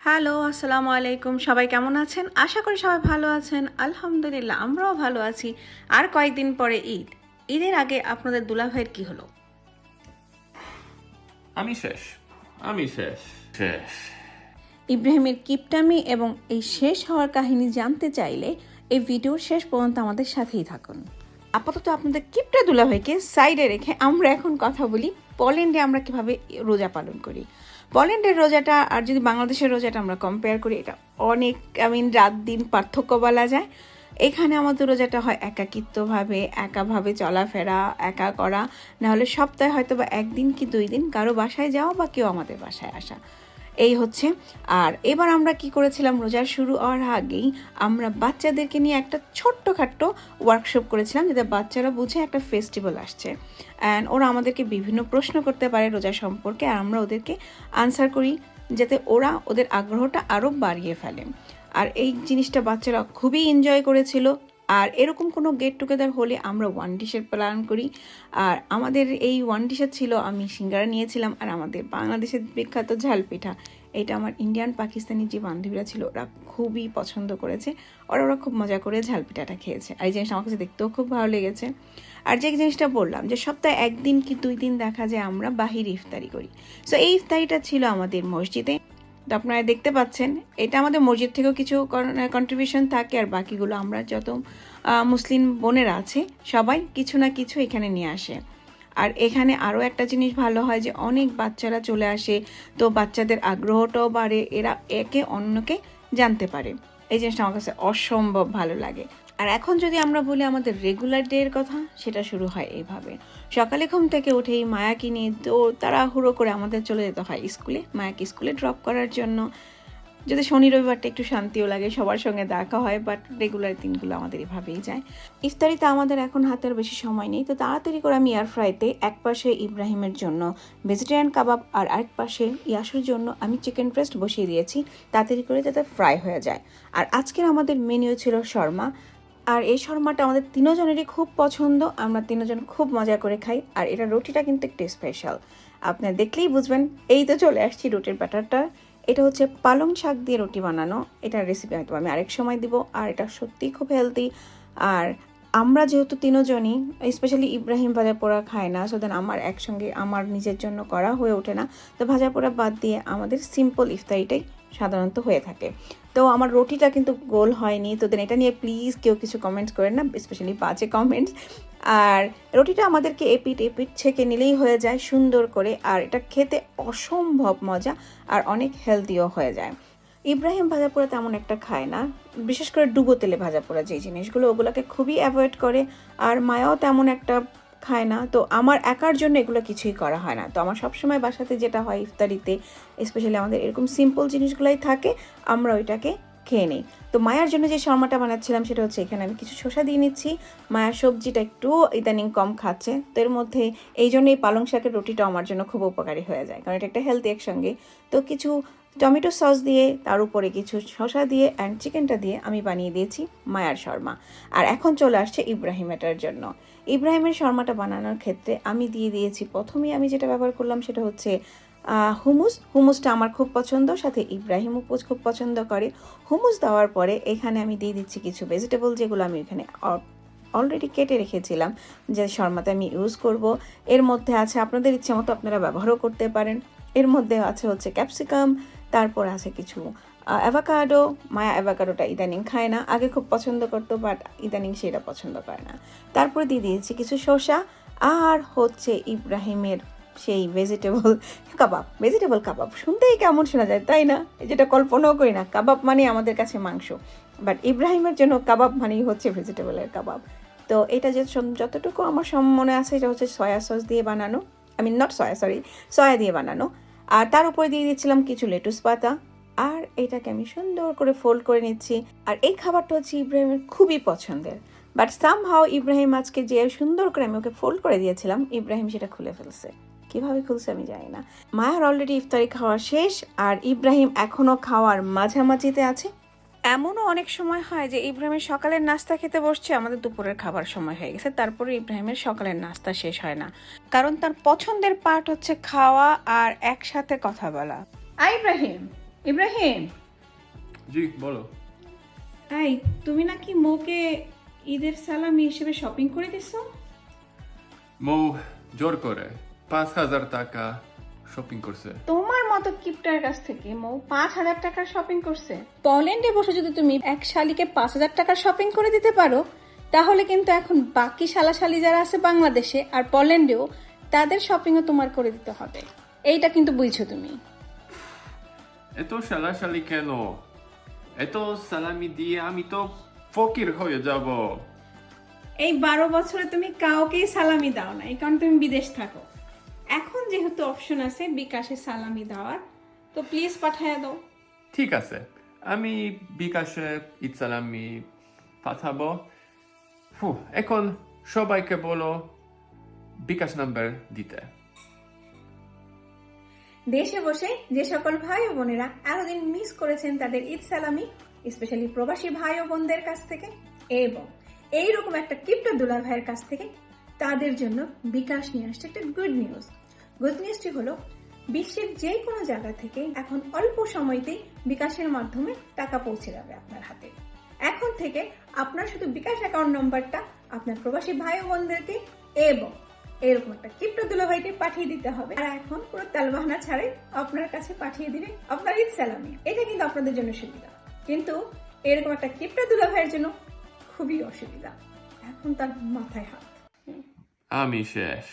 Hello, আসসালামু আলাইকুম। সবাই কেমন আছেন? আশা করি সবাই ভালো আছেন। আলহামদুলিল্লাহ, আমরাও ভালো আছি। আর কয়েকদিন পরে ঈদ। ঈদের আগে আপনাদের দুলাভাইয়ের কি হলো? আমি শেষ। আমি শেষ। শেষ। ইব্রাহিমের কিপটামি এবং এই শেষ হওয়ার কাহিনী জানতে চাইলে এই ভিডিওর শেষ পর্যন্ত আমাদের সাথেই থাকুন। আপাতত আপনাদের কিপটা দুলাভাইকে সাইডে রেখে আমরা এখন কথা বলি পোল্যান্ডে আমরা কিভাবে রোজা পালন করি। পোল্যান্ডের রোজাটা আর যদি বাংলাদেশের রোজাটা আমরা কম্পেয়ার করি, এটা অনেক রাত দিন পার্থক্য বলা যায়। এখানে আমাদের রোজাটা হয় একাকিত্বভাবে, একাভাবে চলাফেরা, একা করা, নাহলে সপ্তাহে হয়তো বা একদিন কি 2 দিন কারো বাসায় যাওয়া বা কেউ আমাদের বাসায় আসা, এই হচ্ছে। আর এবার আমরা কি করেছিলাম, রোজার শুরু হওয়ার আগেই আমরা বাচ্চাদেরকে নিয়ে একটা ছোট্টখাট্ট ওয়ার্কশপ করেছিলাম, যাতে বাচ্চারা বুঝে একটা ফেস্টিভ্যাল আসছে অ্যান্ড ওরা আমাদেরকে বিভিন্ন প্রশ্ন করতে পারে রোজা সম্পর্কে, আর আমরা ওদেরকে আনসার করি যাতে ওরা ওদের আগ্রহটা আরও বাড়িয়ে ফেলে। আর এই জিনিসটা বাচ্চারা খুবই এনজয় করেছিল। আর এরকম কোনো গেট টুগেদার হলে আমরা ওয়ান ডিশের প্ল্যান করি। আর আমাদের এই ওয়ান ডিশের ছিল, আমি সিঙ্গারা নিয়েছিলাম আর আমাদের বাংলাদেশের বিখ্যাত ঝাল পিঠা। এটা আমার ইন্ডিয়ান পাকিস্তানি যে বান্ধবীরা ছিল ওরা খুবই পছন্দ করেছে, ওরা খুব মজা করে ঝাল পিঠাটা খেয়েছে। আর এই জিনিসটা আমার কাছে দেখতেও খুব ভালো লেগেছে। আর যে জিনিসটা বললাম যে সপ্তাহে 1 দিন কি 2 দিন দেখা যায় আমরা বাহিরে ইফতারি করি। সো এই ইফতারিটা ছিল আমাদের মসজিদে। তো আপনারা দেখতে পাচ্ছেন এটা আমাদের মসজিদ থেকেও কিছু কন্ট্রিবিউশন থাকে, আর বাকিগুলো আমরা যত মুসলিম বোনেরা আছে সবাই কিছু না কিছু এখানে নিয়ে আসে। আর এখানে আরও একটা জিনিস ভালো হয় যে অনেক বাচ্চারা চলে আসে, তো বাচ্চাদের আগ্রহটাও বাড়ে, এরা একে অন্যকে জানতে পারে। এই জিনিসটা আমার কাছে অসম্ভব ভালো লাগে। আর এখন যদি আমরা বলি আমাদের রেগুলার ডে এর কথা, সেটা শুরু হয় এইভাবে। সকালে ঘুম থেকে উঠেই মায়াকে নিয়ে তো তাড়াহুড়ো করে আমাদের চলে যেতে হয় স্কুলে, মায়াকে স্কুলে ড্রপ করার জন্য। যদি শনি রবিবারটা একটু শান্তিও লাগে, সবার সঙ্গে দেখা হয়, বাট রেগুলার দিনগুলো আমাদের এভাবেই যায়। ইফতারিতে আমাদের এখন হাতের বেশি সময় নেই, তো তাড়াতাড়ি করে আমি এয়ার ফ্রাইতে এক পাশে ইব্রাহিমের জন্য ভেজিটেরিয়ান কাবাব আর আরেক পাশে ইয়াসুর জন্য আমি চিকেন ব্রেস্ট বসিয়ে দিয়েছি তাড়াতাড়ি করে যাতে ফ্রাই হয়ে যায়। আর আজকের আমাদের মেনু ছিল শর্মা। আর এই শর্মাটা আমাদের তিনজনেরই খুব পছন্দ, আমরা তিনজন খুব মজা করে খাই। আর এটা রুটিটা কিন্তু একটু স্পেশাল, আপনারা দেখলেই বুঝবেন। এই তো চলে আসছি রুটির ব্যাটারটা। এটা হচ্ছে পালং শাক দিয়ে রুটি বানানো, এটার রেসিপি হয়তো আমি আরেক সময় দিব। আর এটা সত্যিই খুব হেলদি। আর আমরা যেহেতু তিনজনই, স্পেশালি ইব্রাহিম ভাজা পোড়া খায় না, সো দেন আমার একসঙ্গে আমার নিজের জন্য করা হয়ে ওঠে না। তো ভাজা পোড়া বাদ দিয়ে আমাদের সিম্পল ইফতারিটাই সাধারণত হয়ে থাকে। তো আমার রুটিটা কিন্তু গোল হয়নি, তো দেন এটা নিয়ে প্লিজ কেউ কিছু কমেন্টস করেন না, স্পেশালি বাজে কমেন্টস। আর রুটিটা আমাদেরকে এপিট ছেঁকে নিলেই হয়ে যায় সুন্দর করে, আর এটা খেতে অসম্ভব মজা আর অনেক হেলদিও হয়ে যায়। ইব্রাহিম ভাজা পোড়া তেমন একটা খায় না, বিশেষ করে ডুবো তেলে ভাজা পোড়া যে জিনিসগুলো, ওগুলোকে খুবই অ্যাভয়েড করে। আর মায়াও তেমন একটা খায় না, তো আমার একার জন্য এগুলো কিছুই করা হয় না। তো আমার সবসময় বাসাতে যেটা হয় ইফতারিতে, স্পেশালি আমাদের এরকম সিম্পল জিনিসগুলোই থাকে, আমরা ওইটাকে খেয়ে নিই। তো মায়ার জন্য যে শর্মাটা বানাচ্ছিলাম সেটা হচ্ছে, এখানে আমি কিছু শসা দিয়ে নিচ্ছি। মায়ার সবজিটা একটু ইদানিং কম খাচ্ছে, তো এর মধ্যে এই জন্য এই পালং শাকের রুটিটা আমার জন্য খুব উপকারী হয়ে যায়, কারণ এটা একটা হেলদি একসঙ্গে। তো কিছু টমেটো সস দিয়ে, তার উপরে কিছু শসা দিয়ে অ্যান্ড চিকেনটা দিয়ে আমি বানিয়ে দিয়েছি মায়ার শর্মা। আর এখন চলে আসছে ইব্রাহিমেটার জন্য। ইব্রাহিমের শর্মাটা বানানোর ক্ষেত্রে আমি দিয়ে দিয়েছি, প্রথমেই আমি যেটা ব্যবহার করলাম সেটা হচ্ছে হুমুসটা আমার খুব পছন্দ, সাথে ইব্রাহিমও খুব পছন্দ করে। হুমুস দেওয়ার পরে এখানে আমি দিয়ে দিচ্ছি কিছু ভেজিটেবল, যেগুলো আমি এখানে অলরেডি কেটে রেখেছিলাম যে শর্মাতে আমি ইউজ করব। এর মধ্যে আছে, আপনাদের ইচ্ছে মতো আপনারা ব্যবহারও করতে পারেন, এর মধ্যে আছে হচ্ছে ক্যাপসিকাম, তারপর আছে কিছু অ্যাভোকাডো। মায়া অ্যাভোকাডোটা ইদানিং খায় না, আগে খুব পছন্দ করতো, বাট ইদানিং সেটা পছন্দ করে না। তারপরে দিয়ে দিয়েছি কিছু শসা, আর হচ্ছে ইব্রাহিমের সেই ভেজিটেবল কাবাব শুনতেই কেমন শোনা যায় তাই না, যেটা কল্পনাও করি না। কাবাব মানে আমাদের কাছে মাংস, বাট ইব্রাহিমের জন্য কাবাব মানেই হচ্ছে ভেজিটেবলের কাবাব। তো এটা যে যতটুকু আমার মনে আছে, এটা হচ্ছে সয়া সস দিয়ে বানানো, সয়া দিয়ে বানানো। আর তার উপরে দিয়ে দিচ্ছিলাম কিছু লেটুস পাতা, আর এটাকে আমি সুন্দর করে ফোল্ড করে নিচ্ছি। আর এই খাবারটা হচ্ছে ইব্রাহিমের খুবই পছন্দের, বাট সামহাও ইব্রাহিম আজকে যে সুন্দর করে আমি ওকে ফোল্ড করে দিয়েছিলাম, ইব্রাহিম সেটা খুলে ফেলছে। কিভাবে খুলছে আমি জানি না। মায়ের অলরেডি ইফতারি খাওয়া শেষ, আর ইব্রাহিম এখনো খাওয়ার মাঝামাঝিতে আছে। এমনও অনেক সময় হয় যে ইব্রাহিমের সকালের নাস্তা খেতে বসছে, আমাদের দুপুরের খাবার সময় হয়ে গেছে, তারপরে ইব্রাহিমের সকালের নাস্তা শেষ হয় না, কারণ তার পছন্দের পার্ট হচ্ছে খাওয়া আর একসাথে কথা বলা। ইব্রাহিম, ইব্রাহিম, জি বলো। এই তুমি নাকি মৌকে ঈদের সালামি হিসেবে শপিং করে দিছো? মৌ জোর করে 5,000 টাকা শপিং করছে। তোমার মতো কিপটার কাছ থেকে মৌ 5,000 টাকার শপিং করছে? পোল্যান্ডে বসে যদি তুমি এক শালিকে 5,000 টাকার শপিং করে দিতে পারো, তাহলে কিন্তু এখন বাকি শালাশালি যারা আছে বাংলাদেশে আর পোল্যান্ডেও, তাদের শপিংও তোমার করে দিতে হবে। এইটা কিন্তু বুঝছো তুমি। এত শালাশালি কেন? এত সালামি দিয়ে আমি তো ফকির হয়ে যাব। এই 12 বছরে তুমি কাউকেই সালামি দাও না, এই কারণে তুমি বিদেশ থাকো। এখন যেহেতু অপশন আছে বিকাশে সালামি দেওয়ার, তো প্লিজ পাঠায় দাও। ঠিক আছে, আমি বিকাশে ঈদ সালামি পাঠাবো। এখন সবাইকে বলো বিকাশ নাম্বার দিতে। দেশে বসে যে সকল ভাই ও বোনেরা এতদিন মিস করেছেন তাদের ঈদ সালামি, স্পেশালি প্রবাসী ভাই ও বোনদের কাছ থেকে এবং এইরকম একটা কিপ্টা দুলা ভাইয়ের কাছ থেকে, তাদের জন্য বিকাশ নিয়ে আসছে একটা গুড নিউজ। গুড নিউজটি হলো, বিশ্বের যে কোনো জায়গা থেকে এখন অল্প সময়তেই বিকাশের মাধ্যমে টাকা পৌঁছে যাবে আপনার হাতে। এখন থেকে আপনার শুধু বিকাশ অ্যাকাউন্ট নম্বরটা আপনার প্রবাসী ভাই ও বোনদেরকে এবং এরকম একটা কিপ্টা দুলাভাইকে পাঠিয়ে দিতে হবে, আর এখন পুরো তালবাহানা ছাড়াই আপনার কাছে পাঠিয়ে দিবে আপনার ঈদ সালামি। এটা কিন্তু আপনাদের জন্য সুবিধা, কিন্তু এরকম একটা কিপ্টা দুলাভাইয়ের জন্য খুবই অসুবিধা। এখন তার মাথায় হাত। আমি শেষ।